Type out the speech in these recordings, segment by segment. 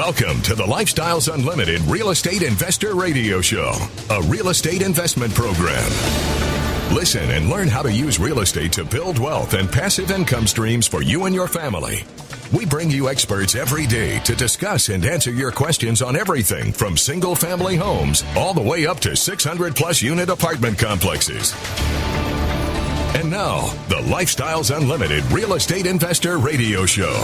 Welcome to the Lifestyles Unlimited Real Estate Investor Radio Show, a real estate investment program. Listen and learn how to use real estate to build wealth and passive income streams for you and your family. We bring you experts every day to discuss and answer your questions on everything from single-family homes all the way up to 600-plus unit apartment complexes. And now, the Lifestyles Unlimited Real Estate Investor Radio Show.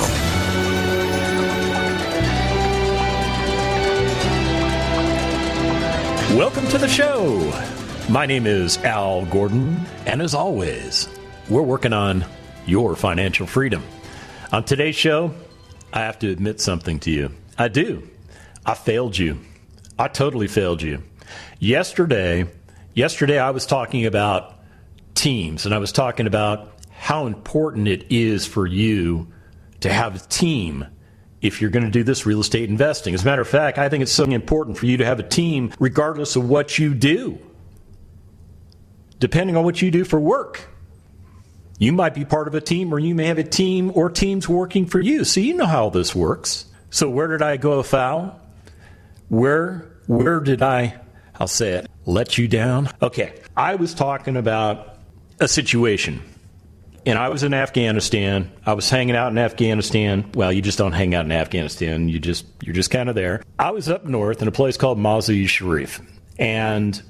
Welcome to the show. My name is Al Gordon, and as always, we're working on your financial freedom. On today's show, I have to admit something to you. I do. I failed you. I totally failed you. Yesterday I was talking about teams, and I was talking about how important it is for you to have a team if you're going to do this real estate investing. As a matter of fact, I think it's so important for you to have a team regardless of what you do, depending on what you do for work. You might be part of a team, or you may have a team or teams working for you. So you know how this works. So where did I go afoul? Where did I'll say it, let you down? Okay, I was talking about a situation. And I was in Afghanistan. I was hanging out in Afghanistan. Well, you just don't hang out in Afghanistan. You're just kind of there. I was up north in a place called Mazar-i-Sharif. And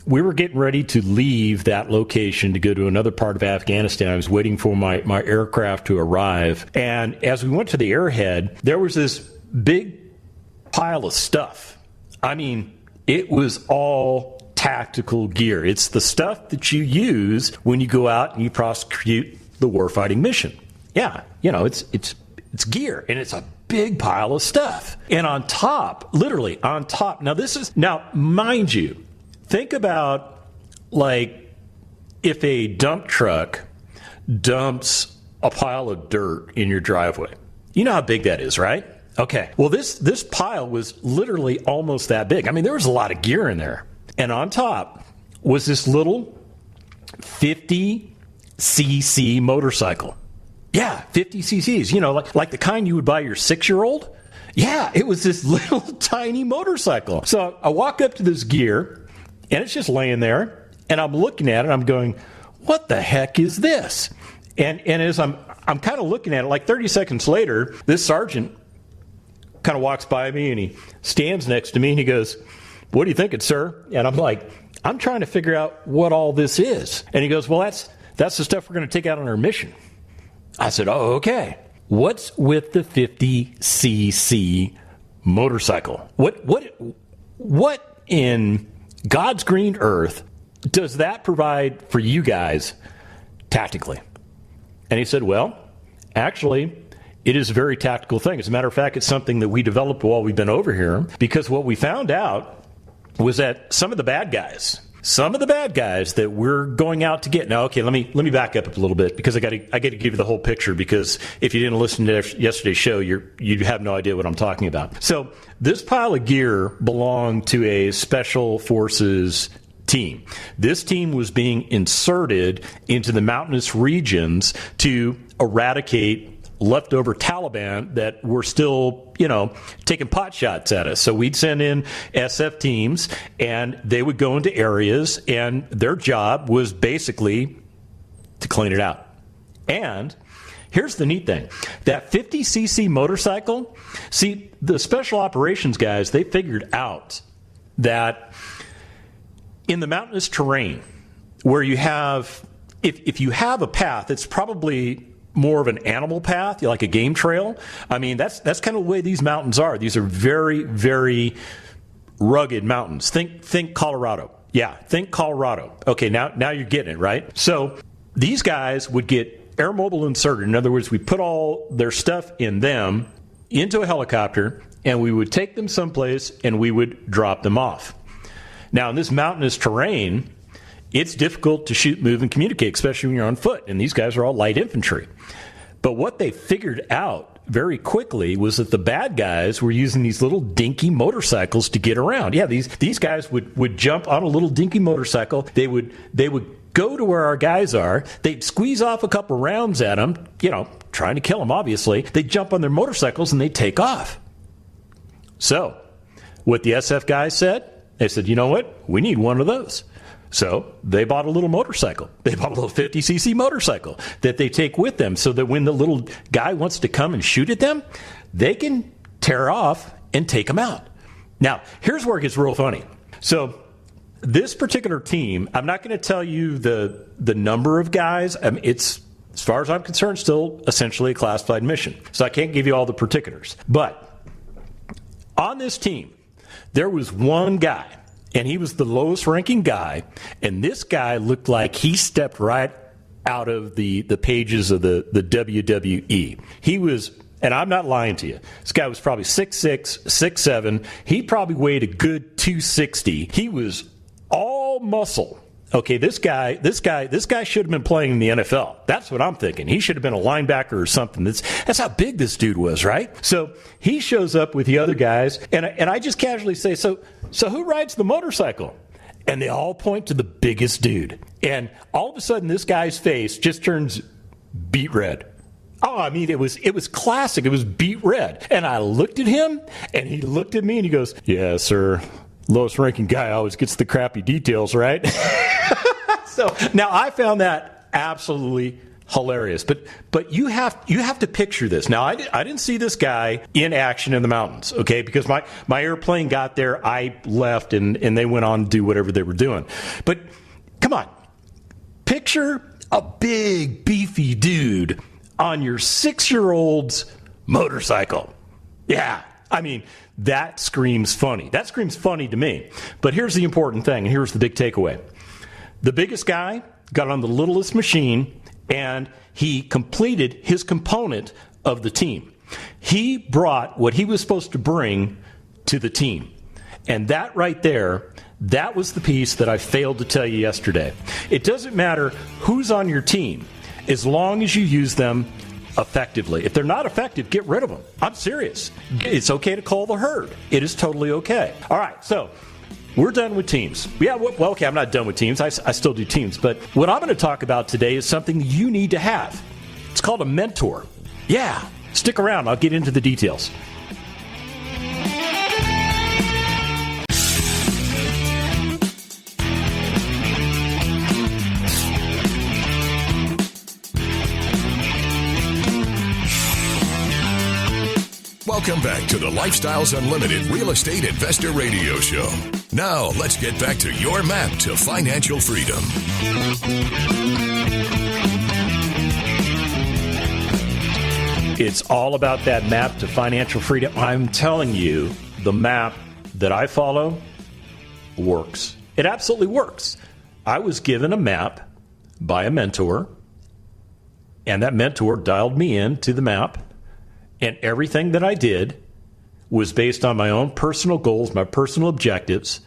we were getting ready to leave that location to go to another part of Afghanistan. I was waiting for my aircraft to arrive. And as we went to the airhead, there was this big pile of stuff. I mean, it was all tactical gear. It's the stuff that you use when you go out and you prosecute the warfighting mission. Yeah, you know, it's gear, and it's a big pile of stuff. And on top, literally on top. Now, mind you, think about like if a dump truck dumps a pile of dirt in your driveway. You know how big that is, right? Okay. Well, this pile was literally almost that big. I mean, there was a lot of gear in there. And on top was this little 50cc motorcycle. Yeah, 50 cc's, you know, like the kind you would buy your 6-year-old. Yeah, it was this little tiny motorcycle. So I walk up to this gear, and it's just laying there, and I'm looking at it, I'm going, what the heck is this? And as I'm kind of looking at it, like 30 seconds later, this sergeant kind of walks by me, and he stands next to me, and he goes, what do you think, sir? And I'm like, I'm trying to figure out what all this is. And he goes, well, that's the stuff we're going to take out on our mission. I said, oh, okay. What's with the 50cc motorcycle? What in God's green earth does that provide for you guys tactically? And he said, well, actually, it is a very tactical thing. As a matter of fact, it's something that we developed while we've been over here, because what we found out was that some of the bad guys that we're going out to get. Now, okay, let me back up a little bit, because I got to give you the whole picture, because if you didn't listen to yesterday's show, you have no idea what I'm talking about. So this pile of gear belonged to a special forces team. This team was being inserted into the mountainous regions to eradicate leftover Taliban that were still, taking pot shots at us. So we'd send in SF teams, and they would go into areas, and their job was basically to clean it out. And here's the neat thing. That 50cc motorcycle, see, the special operations guys, they figured out that in the mountainous terrain, where you have, if you have a path, it's probably more of an animal path, like a game trail. I mean, that's kind of the way these mountains are. These are very, very rugged mountains. Think Colorado. Yeah, think Colorado. Okay, now you're getting it, right? So these guys would get air mobile inserted. In other words, we put all their stuff in them into a helicopter, and we would take them someplace, and we would drop them off. Now, in this mountainous terrain, it's difficult to shoot, move, and communicate, especially when you're on foot. And these guys are all light infantry. But what they figured out very quickly was that the bad guys were using these little dinky motorcycles to get around. Yeah, these guys would jump on a little dinky motorcycle. They would go to where our guys are. They'd squeeze off a couple rounds at them, trying to kill them, obviously. They'd jump on their motorcycles, and they'd take off. So what the SF guys said, they said, you know what? We need one of those. So they bought a little motorcycle. They bought a little 50cc motorcycle that they take with them so that when the little guy wants to come and shoot at them, they can tear off and take them out. Now, here's where it gets real funny. So this particular team, I'm not going to tell you the number of guys. I mean, it's, as far as I'm concerned, still essentially a classified mission. So I can't give you all the particulars. But on this team, there was one guy, and he was the lowest ranking guy, and this guy looked like he stepped right out of the pages of the WWE. He was, and I'm not lying to you, this guy was probably 6'6", 6'7". He probably weighed a good 260. He was all muscle. Okay, this guy should have been playing in the NFL. That's what I'm thinking. He should have been a linebacker or something. That's how big this dude was, right? So he shows up with the other guys, and I just casually say, so who rides the motorcycle? And they all point to the biggest dude. And all of a sudden, this guy's face just turns beet red. Oh, I mean, it was classic. It was beet red. And I looked at him, and he looked at me, and he goes, yeah, sir. Lowest ranking guy always gets the crappy details, right? So now I found that absolutely hilarious. But you have to picture this. Now I didn't see this guy in action in the mountains, okay? Because my airplane got there, I left, and they went on to do whatever they were doing. But come on, picture a big beefy dude on your 6-year-old's motorcycle. Yeah, I mean, that screams funny. That screams funny to me. But here's the important thing, and here's the big takeaway. The biggest guy got on the littlest machine, and he completed his component of the team. He brought what he was supposed to bring to the team. And that right there, that was the piece that I failed to tell you yesterday. It doesn't matter who's on your team, as long as you use them effectively. If they're not effective, get rid of them. I'm serious. It's okay to call the herd. It is totally okay. All right, so we're done with teams. Yeah, well, okay, I'm not done with teams. I still do teams. But what I'm going to talk about today is something you need to have. It's called a mentor. Yeah, stick around. I'll get into the details. Welcome back to the Lifestyles Unlimited Real Estate Investor Radio Show. Now, let's get back to your map to financial freedom. It's all about that map to financial freedom. I'm telling you, the map that I follow works. It absolutely works. I was given a map by a mentor, and that mentor dialed me in to the map. And everything that I did was based on my own personal goals, my personal objectives,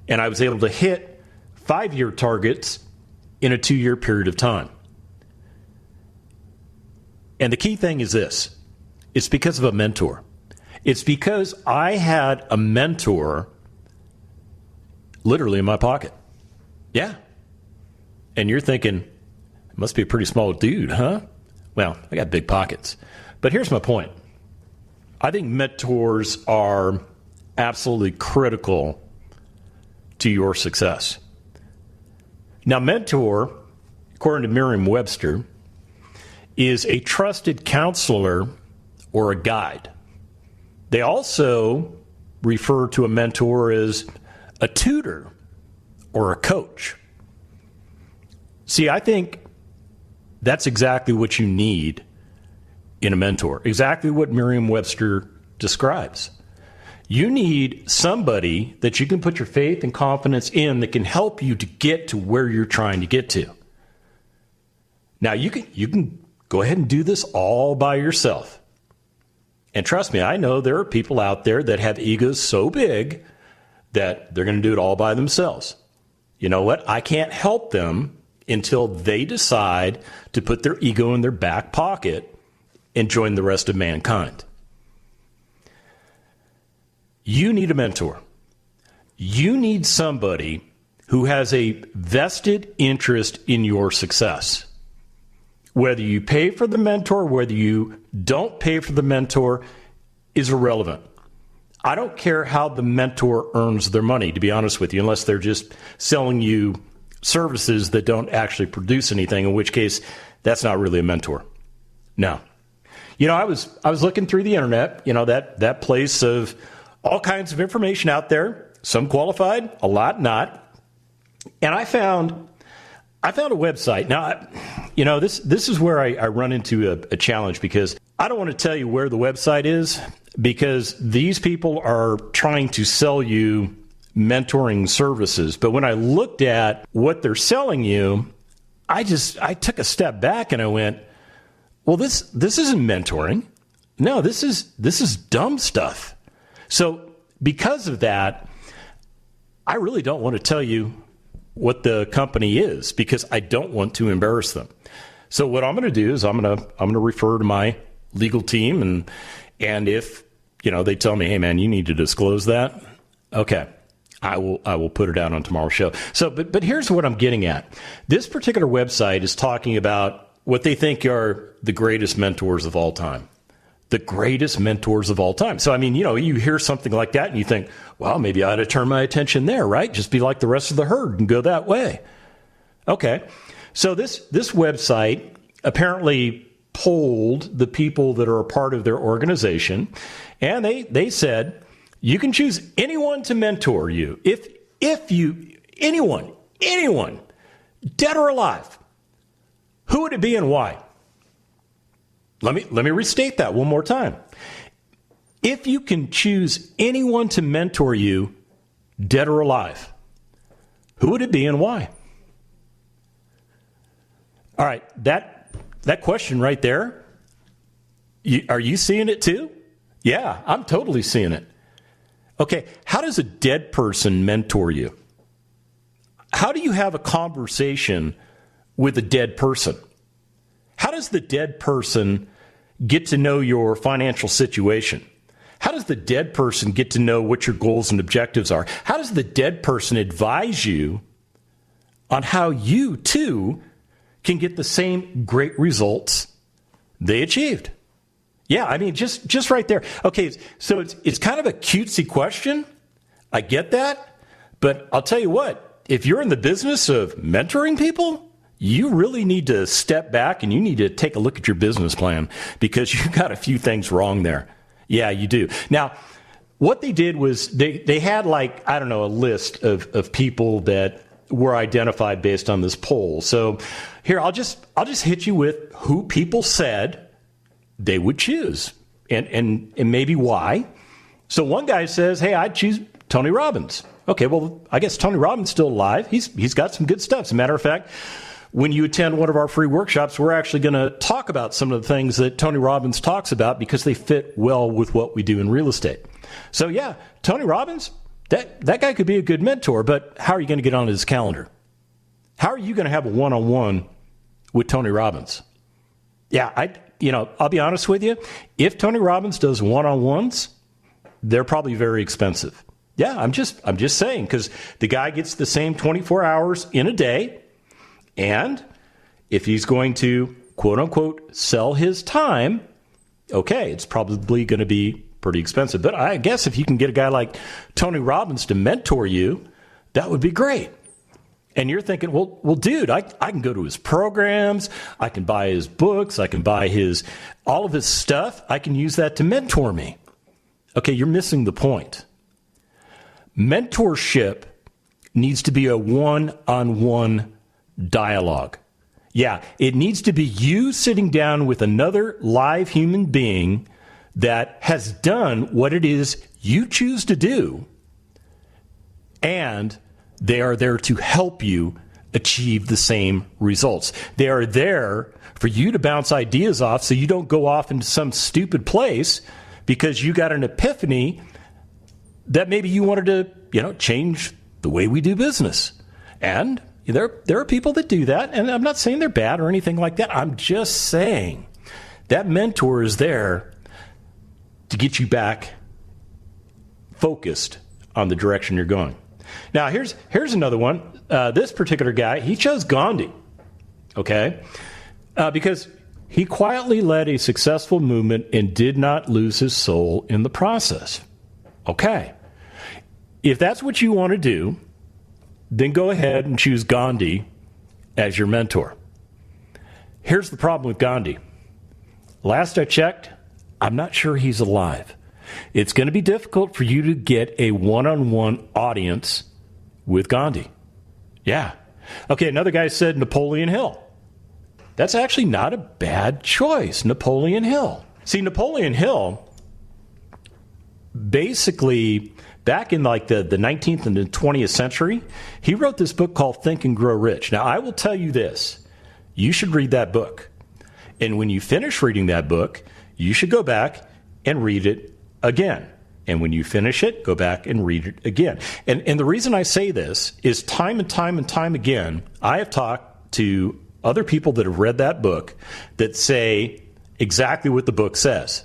and I was able to hit 5-year targets in a 2-year period of time. And the key thing is this. It's because of a mentor. It's because I had a mentor literally in my pocket. Yeah. And you're thinking, must be a pretty small dude, huh? Well, I got big pockets. But here's my point. I think mentors are absolutely critical to your success. Now, mentor, according to Merriam-Webster, is a trusted counselor or a guide. They also refer to a mentor as a tutor or a coach. See, I think that's exactly what you need in a mentor. Exactly what Merriam-Webster describes. You need somebody that you can put your faith and confidence in that can help you to get to where you're trying to get to. Now, you can go ahead and do this all by yourself. And trust me, I know there are people out there that have egos so big that they're going to do it all by themselves. You know what? I can't help them until they decide to put their ego in their back pocket and join the rest of mankind. You need a mentor. You need somebody who has a vested interest in your success. Whether you pay for the mentor, whether you don't pay for the mentor, is irrelevant. I don't care how the mentor earns their money, to be honest with you, unless they're just selling you services that don't actually produce anything, in which case that's not really a mentor. No. I was looking through the internet, that place of all kinds of information out there, some qualified, a lot not. And I found a website. Now, this is where I run into a challenge, because I don't want to tell you where the website is, because these people are trying to sell you mentoring services. But when I looked at what they're selling you, I took a step back and I went, well, this isn't mentoring. No, this is dumb stuff. So because of that, I really don't want to tell you what the company is, because I don't want to embarrass them. So what I'm going to do is I'm going to refer to my legal team, and if they tell me, hey man, you need to disclose that, okay, I will put it out on tomorrow's show. So but here's what I'm getting at. This particular website is talking about what they think are the greatest mentors of all time. The greatest mentors of all time. So, you hear something like that and you think, well, maybe I ought to turn my attention there, right? Just be like the rest of the herd and go that way. Okay. So this website apparently polled the people that are a part of their organization, and they said, you can choose anyone to mentor you. If you, anyone, dead or alive, who would it be and why? Let me restate that one more time. If you can choose anyone to mentor you, dead or alive, who would it be and why? All right, that question right there, are you seeing it too? Yeah, I'm totally seeing it. Okay, how does a dead person mentor you? How do you have a conversation with a dead person? How does the dead person get to know your financial situation? How does the dead person get to know what your goals and objectives are? How does the dead person advise you on how you, too, can get the same great results they achieved? Yeah, just right there. Okay, so it's kind of a cutesy question. I get that. But I'll tell you what, if you're in the business of mentoring people, you really need to step back and you need to take a look at your business plan, because you've got a few things wrong there. Yeah, you do. Now, what they did was they had a list of people that were identified based on this poll. So here, I'll just hit you with who people said they would choose and maybe why. So one guy says, hey, I'd choose Tony Robbins. Okay, well, I guess Tony Robbins is still alive. He's got some good stuff. As a matter of fact, when you attend one of our free workshops, we're actually going to talk about some of the things that Tony Robbins talks about, because they fit well with what we do in real estate. So yeah, Tony Robbins, that guy could be a good mentor, but how are you going to get on his calendar? How are you going to have a one-on-one with Tony Robbins? Yeah, I'll be honest with you. If Tony Robbins does one-on-ones, they're probably very expensive. Yeah, I'm just saying, because the guy gets the same 24 hours in a day. And if he's going to, quote unquote, sell his time, okay, it's probably going to be pretty expensive. But I guess if you can get a guy like Tony Robbins to mentor you, that would be great. And you're thinking, well, dude, I can go to his programs. I can buy his books. I can buy all of his stuff. I can use that to mentor me. Okay, you're missing the point. Mentorship needs to be a one-on-one dialogue. Yeah, it needs to be you sitting down with another live human being that has done what it is you choose to do, and they are there to help you achieve the same results. They are there for you to bounce ideas off so you don't go off into some stupid place because you got an epiphany that maybe you wanted to, change the way we do business. And there are people that do that, and I'm not saying they're bad or anything like that. I'm just saying that mentor is there to get you back focused on the direction you're going. Now, here's another one. This particular guy, he chose Gandhi, okay, because he quietly led a successful movement and did not lose his soul in the process. Okay. If that's what you want to do, then go ahead and choose Gandhi as your mentor. Here's the problem with Gandhi. Last I checked, I'm not sure he's alive. It's going to be difficult for you to get a one-on-one audience with Gandhi. Yeah. Okay, another guy said Napoleon Hill. That's actually not a bad choice, Napoleon Hill. See, Napoleon Hill, basically, back in like the 19th and the 20th century, he wrote this book called Think and Grow Rich. Now, I will tell you this. You should read that book. And when you finish reading that book, you should go back and read it again. And when you finish it, go back and read it again. And the reason I say this is time and time and time again, I have talked to other people that have read that book that say exactly what the book says.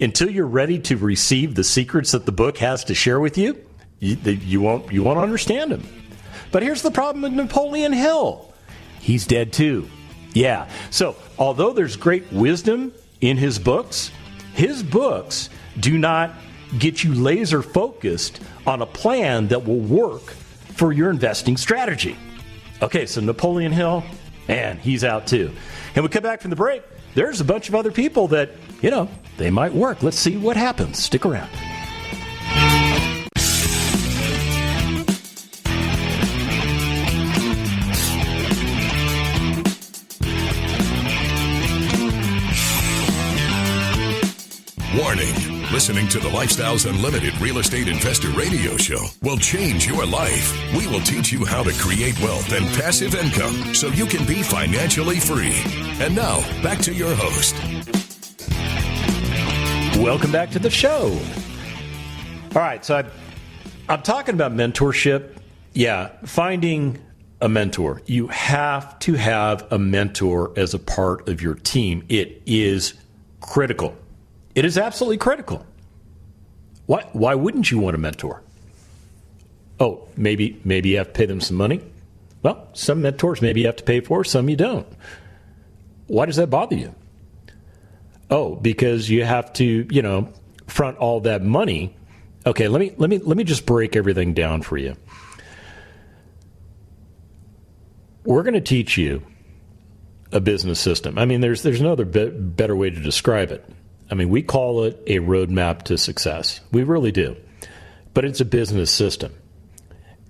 Until you're ready to receive the secrets that the book has to share with you, you won't understand them. But here's the problem with Napoleon Hill. He's dead too. Yeah. So although there's great wisdom in his books do not get you laser focused on a plan that will work for your investing strategy. Okay, so Napoleon Hill, man, he's out too. And we come back from the break, there's a bunch of other people that, they might work. Let's see what happens. Stick around. Warning. Listening to the Lifestyles Unlimited Real Estate Investor Radio Show will change your life. We will teach you how to create wealth and passive income so you can be financially free. And now, back to your host. Welcome back to the show. All right, so I'm talking about mentorship. Yeah, finding a mentor. You have to have a mentor as a part of your team. It is critical. It is absolutely critical. Why wouldn't you want a mentor? Oh, maybe you have to pay them some money? Well, some mentors maybe you have to pay for, some you don't. Why does that bother you? Oh, because you have to, front all that money. Okay, let me just break everything down for you. We're going to teach you a business system. I mean, there's no other better way to describe it. I mean, we call it a roadmap to success. We really do. But it's a business system.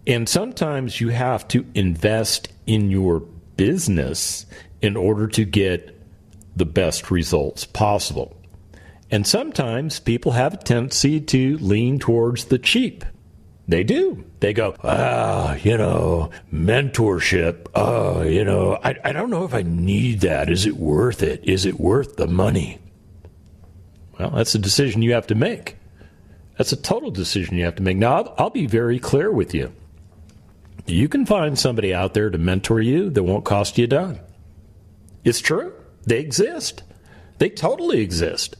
And sometimes you have to invest in your business in order to get the best results possible. And sometimes people have a tendency to lean towards the cheap. They do. They go, mentorship. I don't know if I need that. Is it worth it? Is it worth the money? Well, that's a decision you have to make. That's a total decision you have to make. Now, I'll be very clear with you. You can find somebody out there to mentor you that won't cost you a dime. It's true. They exist. They totally exist.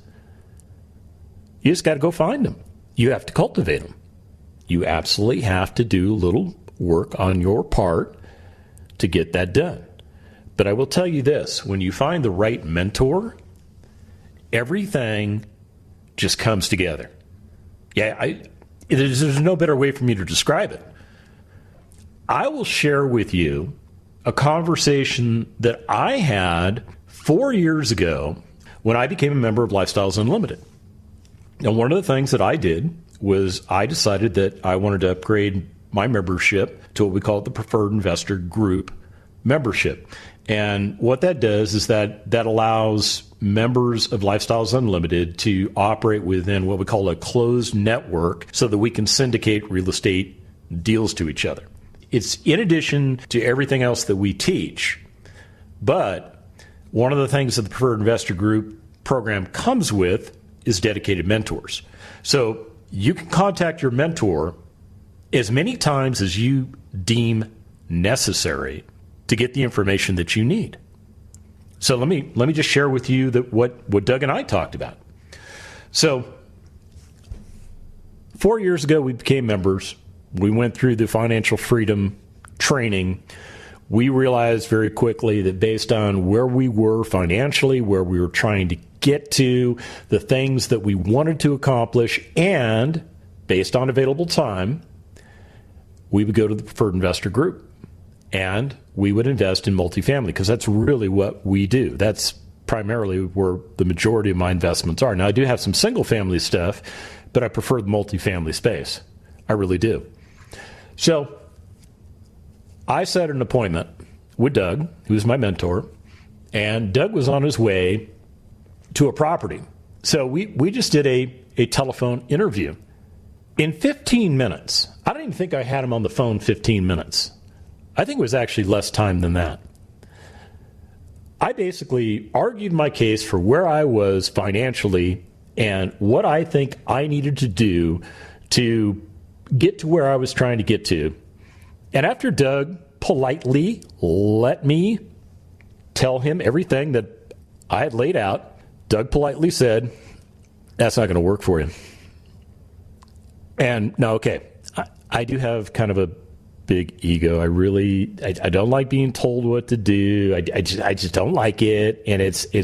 You just got to go find them. You have to cultivate them. You absolutely have to do a little work on your part to get that done. But I will tell you this, when you find the right mentor, everything just comes together. Yeah, there's no better way for me to describe it. I will share with you a conversation that I had 4 years ago when I became a member of Lifestyles Unlimited. And one of the things that I did was I decided that I wanted to upgrade my membership to what we call the Preferred Investor Group membership. And what that does is that allows members of Lifestyles Unlimited to operate within what we call a closed network so that we can syndicate real estate deals to each other. It's in addition to everything else that we teach. But one of the things that the Preferred Investor Group program comes with is dedicated mentors. So you can contact your mentor as many times as you deem necessary to get the information that you need. So let me just share with you that what Doug and I talked about. So 4 years ago, we became members. We went through the financial freedom training. We realized very quickly that based on where we were financially, where we were trying to get to, the things that we wanted to accomplish, and based on available time, we would go to the preferred investor group and we would invest in multifamily because that's really what we do. That's primarily where the majority of my investments are. Now, I do have some single family stuff, but I prefer the multifamily space. I really do. So I set an appointment with Doug, who was my mentor, and Doug was on his way to a property. So we just did a telephone interview. In 15 minutes, I don't even think I had him on the phone 15 minutes. I think it was actually less time than that. I basically argued my case for where I was financially and what I think I needed to do to get to where I was trying to get to. And after Doug politely let me tell him everything that I had laid out, Doug politely said, "That's not going to work for you." And now, okay, I do have kind of a big ego. I don't like being told what to do. I just don't like it, and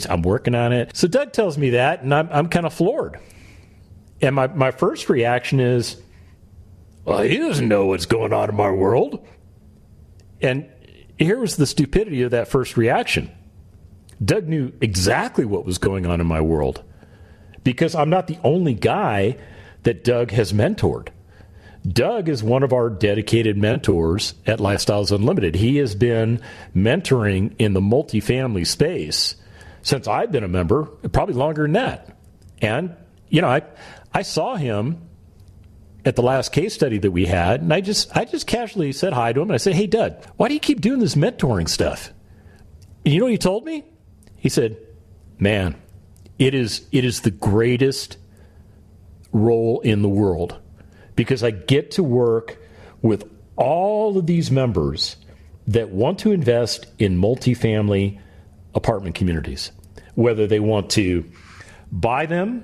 I'm working on it. So Doug tells me that, and I'm kind of floored. And my first reaction is, well, he doesn't know what's going on in my world. And here was the stupidity of that first reaction. Doug knew exactly what was going on in my world because I'm not the only guy that Doug has mentored. Doug is one of our dedicated mentors at Lifestyles Unlimited. He has been mentoring in the multifamily space since I've been a member, probably longer than that. And, I saw him at the last case study that we had, and I just casually said hi to him, and I said, "Hey, Doug, why do you keep doing this mentoring stuff?" And you know what he told me? He said, "Man, it is the greatest role in the world because I get to work with all of these members that want to invest in multifamily apartment communities, whether they want to buy them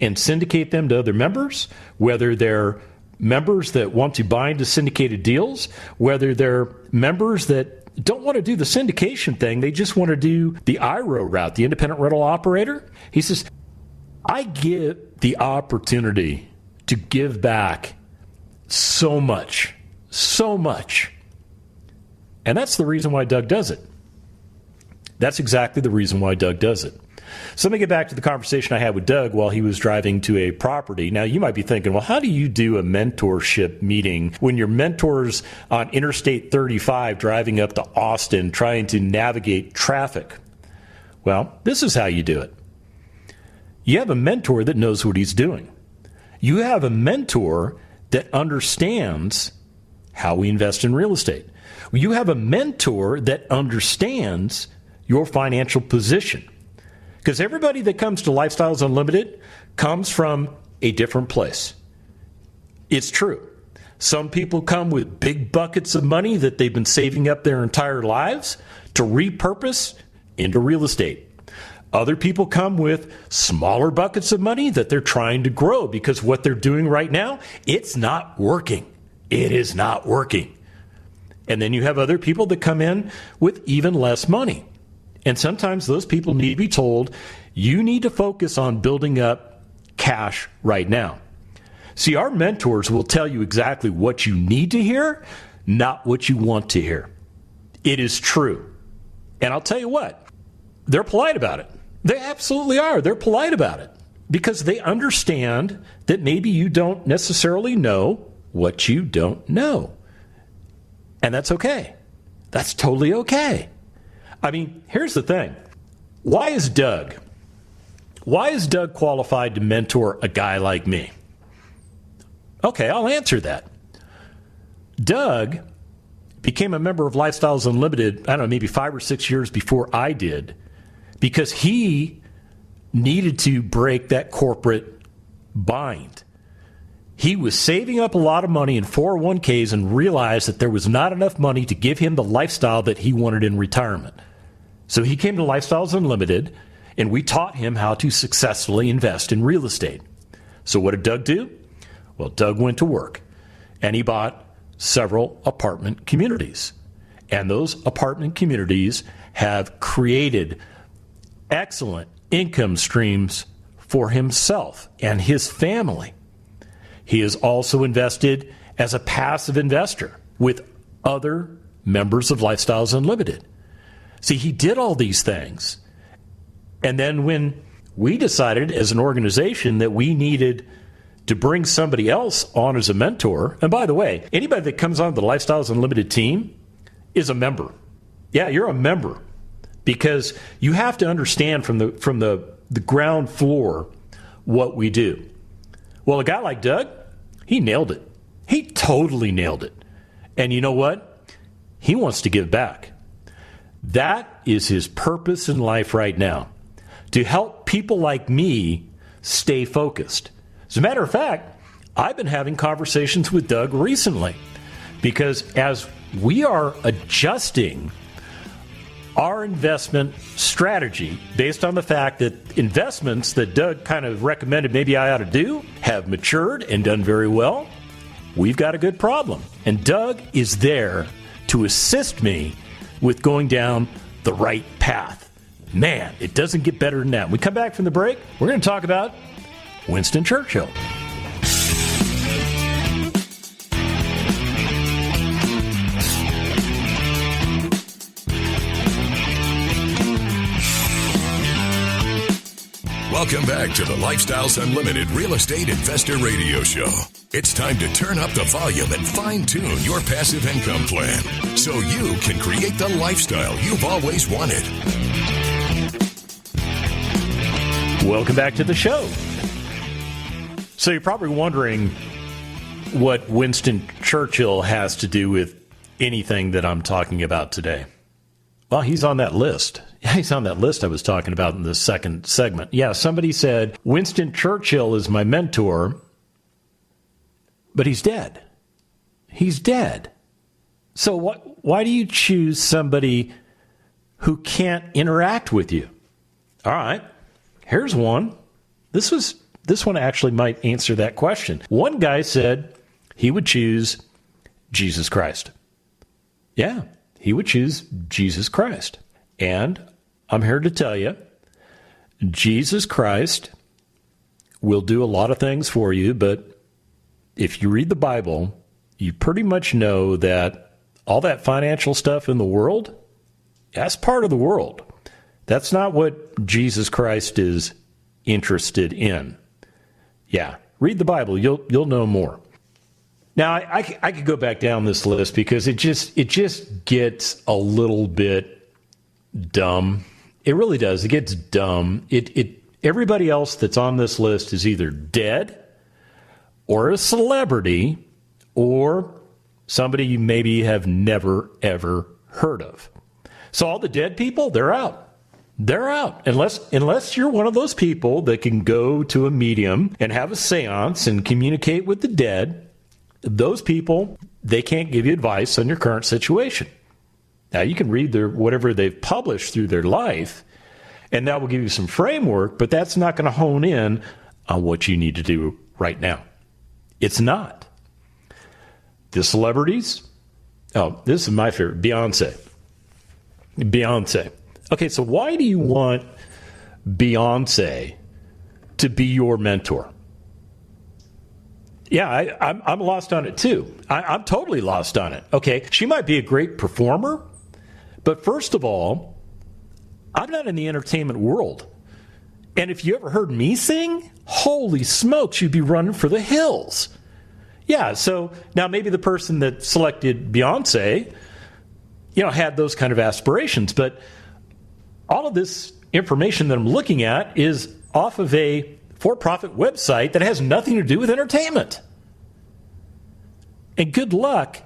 and syndicate them to other members, whether they're members that want to buy into syndicated deals, whether they're members that don't want to do the syndication thing, they just want to do the IRO route, the independent rental operator." He says, "I get the opportunity to give back so much. And that's the reason why Doug does it. That's exactly the reason why Doug does it. So let me get back to the conversation I had with Doug while he was driving to a property. Now, you might be thinking, well, how do you do a mentorship meeting when your mentor's on Interstate 35 driving up to Austin trying to navigate traffic? Well, this is how you do it. You have a mentor that knows what he's doing. You have a mentor that understands how we invest in real estate. You have a mentor that understands your financial position. Because everybody that comes to Lifestyles Unlimited comes from a different place. It's true. Some people come with big buckets of money that they've been saving up their entire lives to repurpose into real estate. Other people come with smaller buckets of money that they're trying to grow because what they're doing right now, it's not working. It is not working. And then you have other people that come in with even less money. And sometimes those people need to be told, you need to focus on building up cash right now. See, our mentors will tell you exactly what you need to hear, not what you want to hear. It is true. And I'll tell you what, they're polite about it. They absolutely are. They're polite about it because they understand that maybe you don't necessarily know what you don't know. And that's okay. That's totally okay. I mean, here's the thing. Why is Doug qualified to mentor a guy like me? Okay, I'll answer that. Doug became a member of Lifestyles Unlimited, I don't know, maybe 5 or 6 years before I did, because he needed to break that corporate bind. He was saving up a lot of money in 401ks and realized that there was not enough money to give him the lifestyle that he wanted in retirement. So he came to Lifestyles Unlimited, and we taught him how to successfully invest in real estate. So what did Doug do? Well, Doug went to work, and he bought several apartment communities. And those apartment communities have created excellent income streams for himself and his family. He is also invested as a passive investor with other members of Lifestyles Unlimited. See, he did all these things. And then when we decided as an organization that we needed to bring somebody else on as a mentor, and by the way, anybody that comes on the Lifestyles Unlimited team is a member. Yeah, you're a member because you have to understand from the ground floor what we do. Well, a guy like Doug, he nailed it. He totally nailed it. And you know what? He wants to give back. That is his purpose in life right now, to help people like me stay focused. As a matter of fact, I've been having conversations with Doug recently because as we are adjusting our investment strategy based on the fact that investments that Doug kind of recommended maybe I ought to do have matured and done very well, we've got a good problem. And Doug is there to assist me with going down the right path. Man, it doesn't get better than that. When we come back from the break, we're going to talk about Winston Churchill. Welcome back to the Lifestyles Unlimited Real Estate Investor Radio Show. It's time to turn up the volume and fine-tune your passive income plan so you can create the lifestyle you've always wanted. Welcome back to the show. So you're probably wondering what Winston Churchill has to do with anything that I'm talking about today. Well, he's on that list. He's on that list I was talking about in the second segment. Yeah, somebody said, Winston Churchill is my mentor, but he's dead. He's dead. So why do you choose somebody who can't interact with you? All right, here's one. This one actually might answer that question. One guy said he would choose Jesus Christ. Yeah, he would choose Jesus Christ. And I'm here to tell you, Jesus Christ will do a lot of things for you, but if you read the Bible, you pretty much know that all that financial stuff in the world, that's part of the world. That's not what Jesus Christ is interested in. Yeah, read the Bible, you'll know more. Now, I could go back down this list because it just gets a little bit dumb. It really does. It gets dumb. Everybody else that's on this list is either dead or a celebrity or somebody you maybe have never, ever heard of. So all the dead people, they're out. They're out. Unless you're one of those people that can go to a medium and have a seance and communicate with the dead, those people, they can't give you advice on your current situation. Now, you can read whatever they've published through their life, and that will give you some framework, but that's not going to hone in on what you need to do right now. It's not. The celebrities, this is my favorite, Beyonce. Okay, so why do you want Beyonce to be your mentor? Yeah, I'm lost on it too. I'm totally lost on it. Okay, she might be a great performer, but first of all, I'm not in the entertainment world. And if you ever heard me sing, holy smokes, you'd be running for the hills. Yeah, so now maybe the person that selected Beyonce, had those kind of aspirations, but all of this information that I'm looking at is off of a for-profit website that has nothing to do with entertainment. And good luck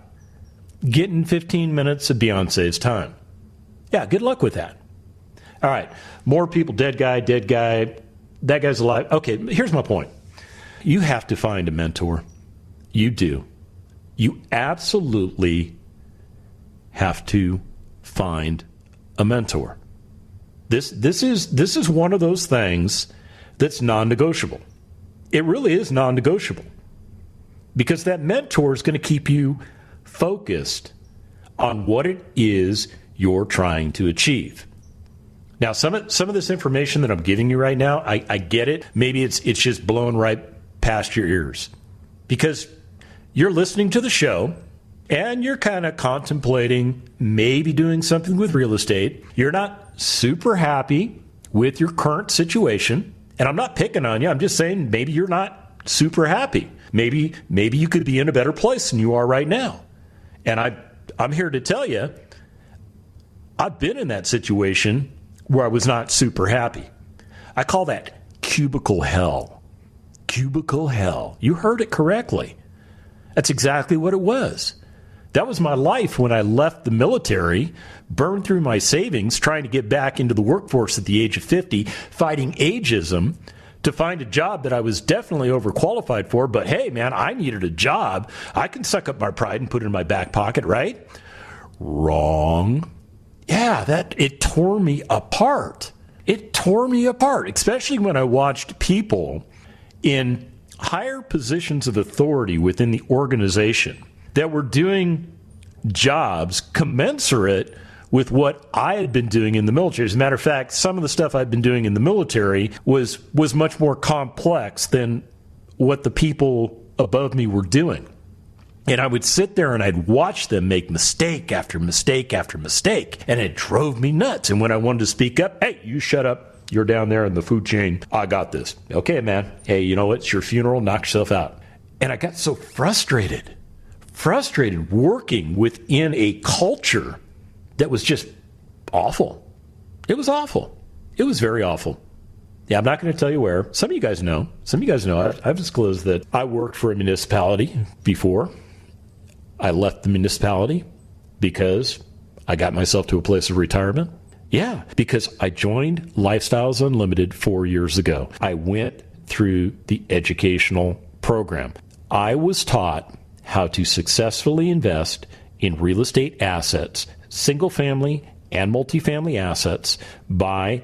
getting 15 minutes of Beyonce's time. Yeah, good luck with that. All right, more people, dead guy, that guy's alive. Okay, here's my point. You have to find a mentor. You do. You absolutely have to find a mentor. This is one of those things that's non-negotiable. It really is non-negotiable because that mentor is going to keep you focused on what it is you're trying to achieve. Now, some of this information that I'm giving you right now, I get it. Maybe it's just blowing right past your ears. because you're listening to the show and you're kind of contemplating maybe doing something with real estate. You're not super happy with your current situation. And I'm not picking on you. I'm just saying maybe you're not super happy. Maybe you could be in a better place than you are right now. And I'm here to tell you, I've been in that situation where I was not super happy. I call that cubicle hell. Cubicle hell. You heard it correctly. That's exactly what it was. That was my life when I left the military, burned through my savings, trying to get back into the workforce at the age of 50, fighting ageism to find a job that I was definitely overqualified for. But hey, man, I needed a job. I can suck up my pride and put it in my back pocket, right? Wrong. Yeah, it tore me apart. It tore me apart, especially when I watched people in higher positions of authority within the organization that were doing jobs commensurate with what I had been doing in the military. As a matter of fact, some of the stuff I'd been doing in the military was much more complex than what the people above me were doing. And I would sit there and I'd watch them make mistake after mistake after mistake, and it drove me nuts. And when I wanted to speak up, hey, you shut up. You're down there in the food chain. I got this. Okay, man. Hey, you know what? It's your funeral. Knock yourself out. And I got so frustrated working within a culture that was just awful. It was awful. It was very awful. Yeah, I'm not going to tell you where. Some of you guys know. I've disclosed that I worked for a municipality before. I left the municipality because I got myself to a place of retirement. Yeah, because I joined Lifestyles Unlimited 4 years ago. I went through the educational program. I was taught how to successfully invest in real estate assets, single-family and multifamily assets, by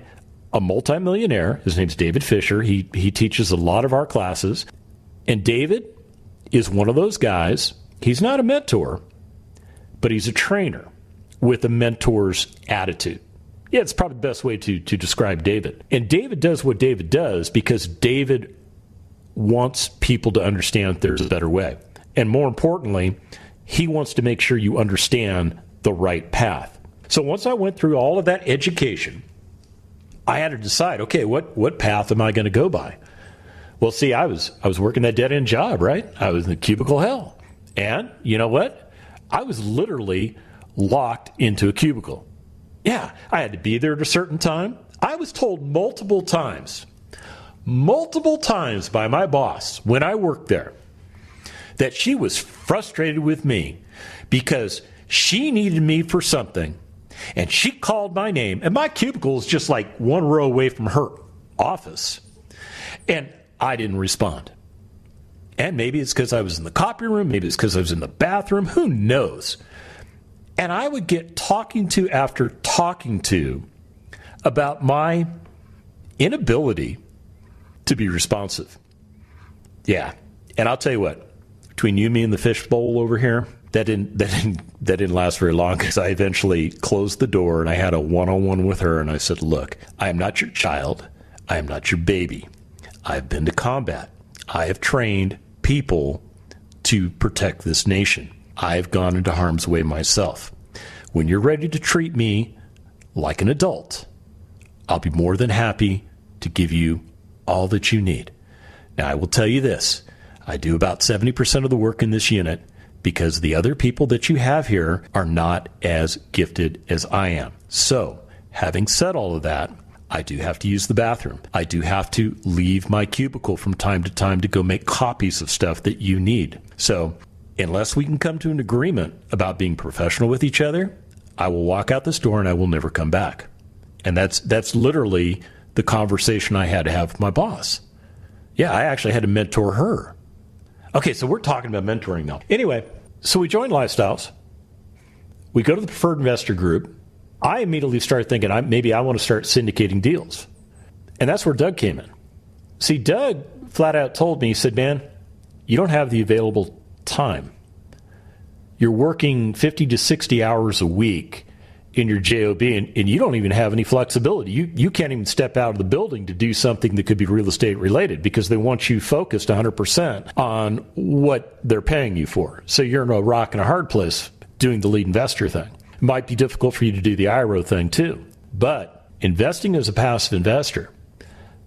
a multimillionaire. His name's David Fisher. He teaches a lot of our classes. And David is one of those guys. He's not a mentor, but he's a trainer with a mentor's attitude. Yeah, it's probably the best way to describe David. And David does what David does because David wants people to understand there's a better way. And more importantly, he wants to make sure you understand the right path. So once I went through all of that education, I had to decide, okay, what path am I going to go by? Well, see, I was working that dead-end job, right? I was in the cubicle hell. And you know what? I was literally locked into a cubicle. Yeah, I had to be there at a certain time. I was told multiple times by my boss when I worked there that she was frustrated with me because she needed me for something, and she called my name, and my cubicle is just like one row away from her office, and I didn't respond. And maybe it's because I was in the copy room, maybe it's because I was in the bathroom, who knows? And I would get talking to after talking to about my inability to be responsive. Yeah. And I'll tell you what, between you, me, and the fishbowl over here, that didn't last very long, because I eventually closed the door and I had a one-on-one with her, and I said, look, I am not your child. I am not your baby. I've been to combat. I have trained people to protect this nation. I've gone into harm's way myself. When you're ready to treat me like an adult, I'll be more than happy to give you all that you need. Now, I will tell you this. I do about 70% of the work in this unit because the other people that you have here are not as gifted as I am. So, having said all of that, I do have to use the bathroom. I do have to leave my cubicle from time to time to go make copies of stuff that you need. So, unless we can come to an agreement about being professional with each other, I will walk out this door and I will never come back. And that's literally the conversation I had to have with my boss. Yeah, I actually had to mentor her. Okay, so we're talking about mentoring now. Anyway, so we joined Lifestyles. We go to the preferred investor group. I immediately started thinking maybe I want to start syndicating deals. And that's where Doug came in. See, Doug flat out told me, he said, man, you don't have the available time. You're working 50 to 60 hours a week, in your JOB, and you don't even have any flexibility. You can't even step out of the building to do something that could be real estate related because they want you focused 100% on what they're paying you for. So you're in a rock and a hard place doing the lead investor thing. It might be difficult for you to do the IRO thing too. But investing as a passive investor,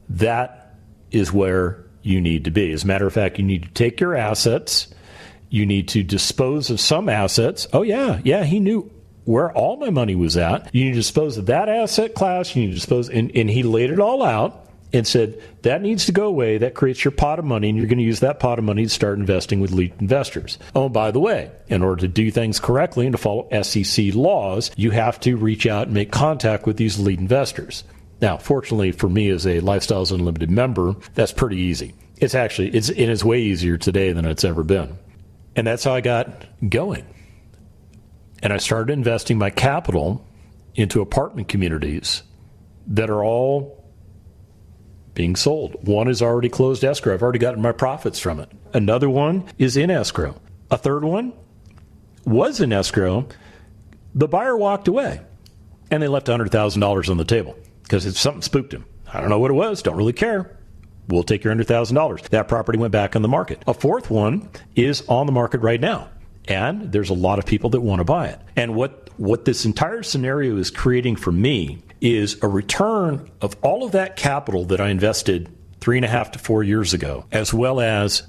that is where you need to be. As a matter of fact, you need to take your assets. You need to dispose of some assets. Oh, yeah, he knew where all my money was at. You need to dispose of that asset class. You need to dispose, and he laid it all out and said, that needs to go away. That creates your pot of money, and you're going to use that pot of money to start investing with lead investors. Oh, by the way, in order to do things correctly and to follow SEC laws, you have to reach out and make contact with these lead investors. Now, fortunately for me as a Lifestyles Unlimited member, that's pretty easy. It's way easier today than it's ever been. And that's how I got going. And I started investing my capital into apartment communities that are all being sold. One is already closed escrow. I've already gotten my profits from it. Another one is in escrow. A third one was in escrow. The buyer walked away, and they left $100,000 on the table because something spooked him. I don't know what it was. Don't really care. We'll take your $100,000. That property went back on the market. A fourth one is on the market right now. And there's a lot of people that want to buy it. And what this entire scenario is creating for me is a return of all of that capital that I invested 3.5 to 4 years ago, as well as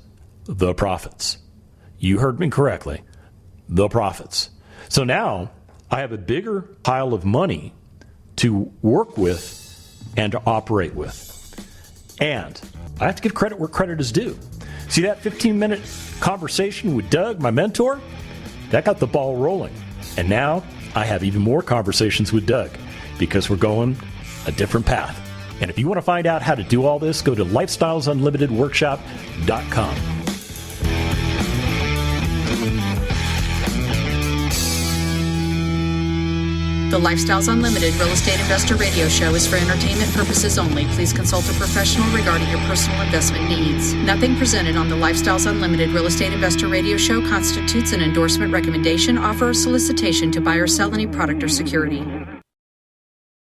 the profits. You heard me correctly. The profits. So now I have a bigger pile of money to work with and to operate with. And I have to give credit where credit is due. See that 15-minute conversation with Doug, my mentor? That got the ball rolling. And now I have even more conversations with Doug because we're going a different path. And if you want to find out how to do all this, go to lifestylesunlimitedworkshop.com. The Lifestyles Unlimited Real Estate Investor Radio Show is for entertainment purposes only. Please consult a professional regarding your personal investment needs. Nothing presented on the Lifestyles Unlimited Real Estate Investor Radio Show constitutes an endorsement, recommendation, offer, or solicitation to buy or sell any product or security.